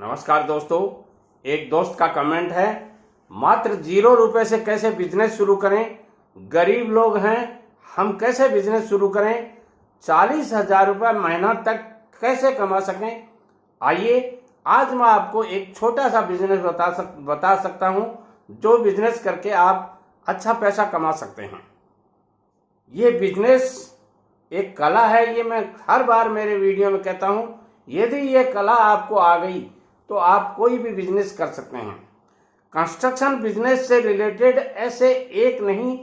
नमस्कार दोस्तों, एक दोस्त का कमेंट है, मात्र 0 रुपए से कैसे बिजनेस शुरू करें, गरीब लोग हैं हम कैसे बिजनेस शुरू करें, 40,000 रुपये महीना तक कैसे कमा सकें। आइए आज मैं आपको एक छोटा सा बिजनेस बता सकता हूं जो बिजनेस करके आप अच्छा पैसा कमा सकते हैं। ये बिजनेस एक कला है, ये मैं हर बार मेरे वीडियो में कहता हूं। यदि ये कला आपको आ गई तो आप कोई भी बिजनेस कर सकते हैं। कंस्ट्रक्शन बिजनेस से रिलेटेड ऐसे एक नहीं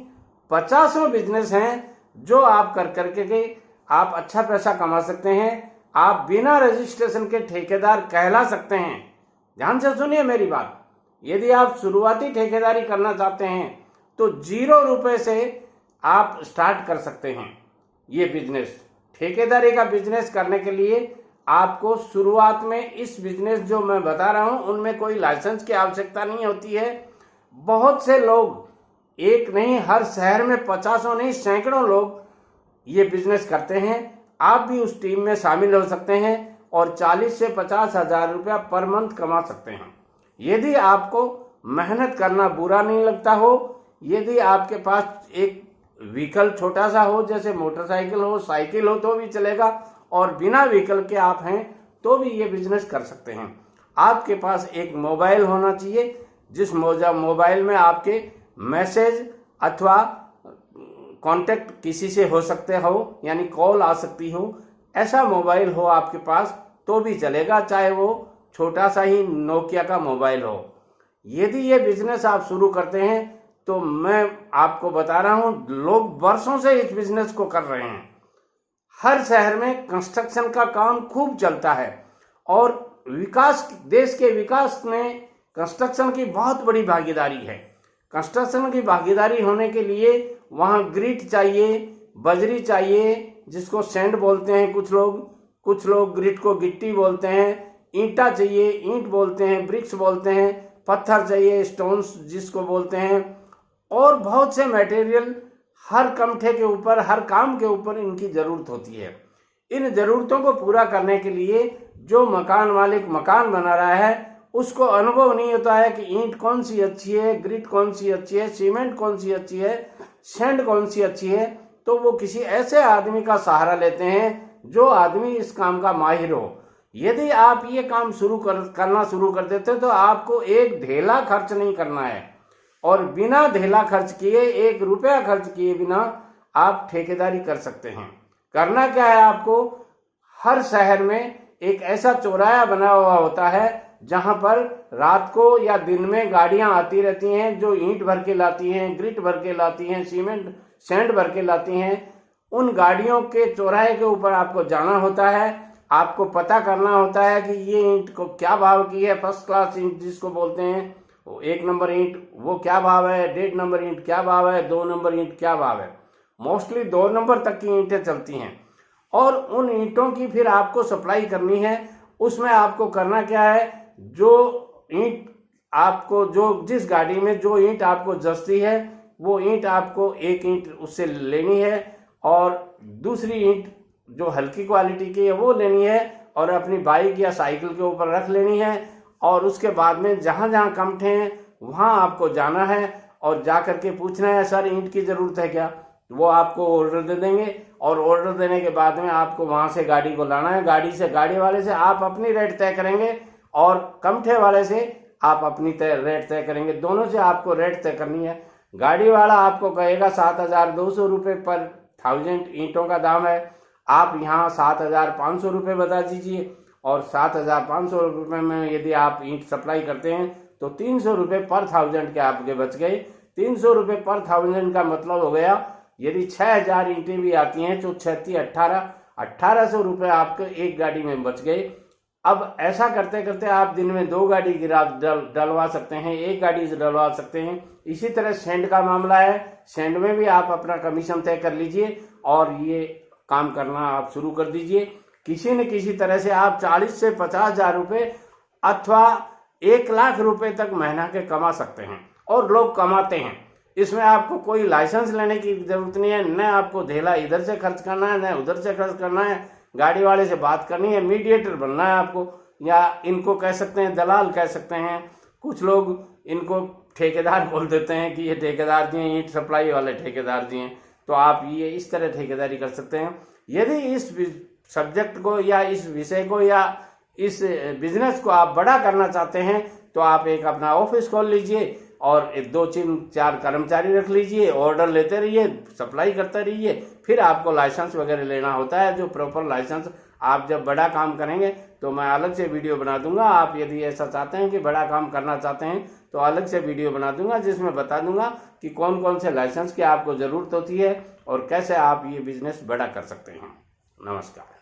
50 बिजनेस हैं जो आप कर करके आप अच्छा पैसा कमा सकते हैं। आप बिना रजिस्ट्रेशन के ठेकेदार कहला सकते हैं। ध्यान से सुनिए मेरी बात। यदि आप शुरुआती ठेकेदारी करना चाहते हैं तो 0 रुपए से आप स्टार्ट कर सकते हैं ये बिजनेस। ठेकेदारी का बिजनेस करने के लिए आपको शुरुआत में इस बिजनेस जो मैं बता रहा हूं उनमें कोई लाइसेंस की आवश्यकता नहीं होती है। बहुत से लोग, एक नहीं हर शहर में 50 नहीं सैकड़ों लोग ये बिजनेस करते हैं। आप भी उस टीम में शामिल हो सकते हैं और 40 से 50,000 रुपया पर मंथ कमा सकते हैं। यदि आपको मेहनत करना बुरा नहीं लगता हो, यदि आपके पास एक व्हीकल छोटा सा हो, जैसे मोटरसाइकिल हो, साइकिल हो तो भी चलेगा, और बिना व्हीकल के आप हैं तो भी ये बिजनेस कर सकते हैं। आपके पास एक मोबाइल होना चाहिए जिस मोबाइल में आपके मैसेज अथवा कांटेक्ट किसी से हो सकते हो, यानी कॉल आ सकती हो। ऐसा मोबाइल हो आपके पास तो भी चलेगा, चाहे वो छोटा सा ही नोकिया का मोबाइल हो। यदि ये बिजनेस आप शुरू करते हैं तो मैं आपको बता रहा हूं, लोग वर्षों से इस बिजनेस को कर रहे हैं। हर शहर में कंस्ट्रक्शन का काम खूब चलता है और देश के विकास में कंस्ट्रक्शन की बहुत बड़ी भागीदारी है। कंस्ट्रक्शन की भागीदारी होने के लिए वहाँ ग्रिट चाहिए, बजरी चाहिए जिसको सैंड बोलते हैं कुछ लोग ग्रिट को गिट्टी बोलते हैं, ईंटा चाहिए, ईंट बोलते हैं, ब्रिक्स बोलते हैं, पत्थर चाहिए, स्टोन्स जिसको बोलते हैं, और बहुत से मटेरियल हर कमठे के ऊपर, हर काम के ऊपर इनकी जरूरत होती है। इन जरूरतों को पूरा करने के लिए जो मकान मालिक मकान बना रहा है उसको अनुभव नहीं होता है कि ईंट कौन सी अच्छी है, ग्रिट कौन सी अच्छी है, सीमेंट कौन सी अच्छी है, सैंड कौन सी अच्छी है। तो वो किसी ऐसे आदमी का सहारा लेते हैं जो आदमी इस काम का माहिर हो। यदि आप ये काम करना शुरू कर देते हैं तो आपको एक ढेला खर्च नहीं करना है, और बिना ढेला खर्च किए, 1 रुपया खर्च किए बिना आप ठेकेदारी कर सकते हैं। करना क्या है, आपको हर शहर में एक ऐसा चौराहा बना हुआ होता है जहां पर रात को या दिन में गाड़ियां आती रहती हैं जो ईंट भर के लाती हैं, ग्रिट भर के लाती हैं, सीमेंट सैंड भर के लाती हैं। उन गाड़ियों के चौराहे के ऊपर आपको जाना होता है। आपको पता करना होता है कि ये ईंट को क्या भाव की है, फर्स्ट क्लास ईंट जिसको बोलते हैं, 1 नंबर ईंट वो क्या भाव है, 1.5 नंबर ईंट क्या भाव है, 2 नंबर ईंट क्या भाव है। मोस्टली 2 नंबर तक की ईंटें चलती हैं और उन ईंटों की फिर आपको सप्लाई करनी है। उसमें आपको करना क्या है, जो ईंट आपको, जो जिस गाड़ी में जो ईंट आपको जचती है वो ईंट आपको एक ईंट उससे लेनी है और दूसरी ईंट जो हल्की क्वालिटी की है वो लेनी है और अपनी बाइक या साइकिल के ऊपर रख लेनी है। और उसके बाद में जहाँ जहाँ कमठे हैं वहाँ आपको जाना है और जा करके पूछना है, सर ईंट की ज़रूरत है क्या। वो आपको ऑर्डर दे देंगे और ऑर्डर देने के बाद में आपको वहाँ से गाड़ी को लाना है। गाड़ी वाले से आप अपनी रेट तय करेंगे और कमठे वाले से आप अपनी रेट तय करेंगे। दोनों से आपको रेट तय करनी है। गाड़ी वाला आपको कहेगा 7,200 रुपये पर 1000 ईंटों का दाम है। आप यहाँ 7,500 रुपये बता दीजिए और 7,500 रुपये में यदि आप ईंट सप्लाई करते हैं तो 300 रुपये पर 1000 के आपके बच गए। 300 रुपये पर 1000 का मतलब हो गया, यदि 6000 ईंटें भी आती हैं तो 1800 रुपये आपके एक गाड़ी में बच गए। अब ऐसा करते करते आप दिन में 2 गाड़ी डलवा सकते हैं, 1 गाड़ी डलवा सकते हैं। इसी तरह सैंड का मामला है, सैंड में भी आप अपना कमीशन तय कर लीजिए और ये काम करना आप शुरू कर दीजिए। किसी न किसी तरह से आप 40 से 50,000 रुपये अथवा 1 लाख रुपए तक महीना के कमा सकते हैं और लोग कमाते हैं। इसमें आपको कोई लाइसेंस लेने की जरूरत नहीं है, न आपको ढेला इधर से खर्च करना है न उधर से खर्च करना है। गाड़ी वाले से बात करनी है, मीडिएटर बनना है आपको। या इनको कह सकते हैं दलाल कह सकते हैं, कुछ लोग इनको ठेकेदार बोल देते हैं कि ये ठेकेदार जी हैं, ईंट सप्लाई वाले ठेकेदार जी हैं। तो आप ये इस तरह ठेकेदारी कर सकते हैं। यदि इस सब्जेक्ट को या इस विषय को या इस बिजनेस को आप बड़ा करना चाहते हैं तो आप एक अपना ऑफिस खोल लीजिए और 2-3-4 कर्मचारी रख लीजिए, ऑर्डर लेते रहिए, सप्लाई करते रहिए। फिर आपको लाइसेंस वगैरह लेना होता है, जो प्रॉपर लाइसेंस आप जब बड़ा काम करेंगे तो मैं अलग से वीडियो बना दूंगा। आप यदि ऐसा चाहते हैं कि बड़ा काम करना चाहते हैं तो अलग से वीडियो बना दूंगा, जिसमें बता दूंगा कि कौन कौन से लाइसेंस की आपको ज़रूरत होती है और कैसे आप ये बिजनेस बड़ा कर सकते हैं। नमस्कार।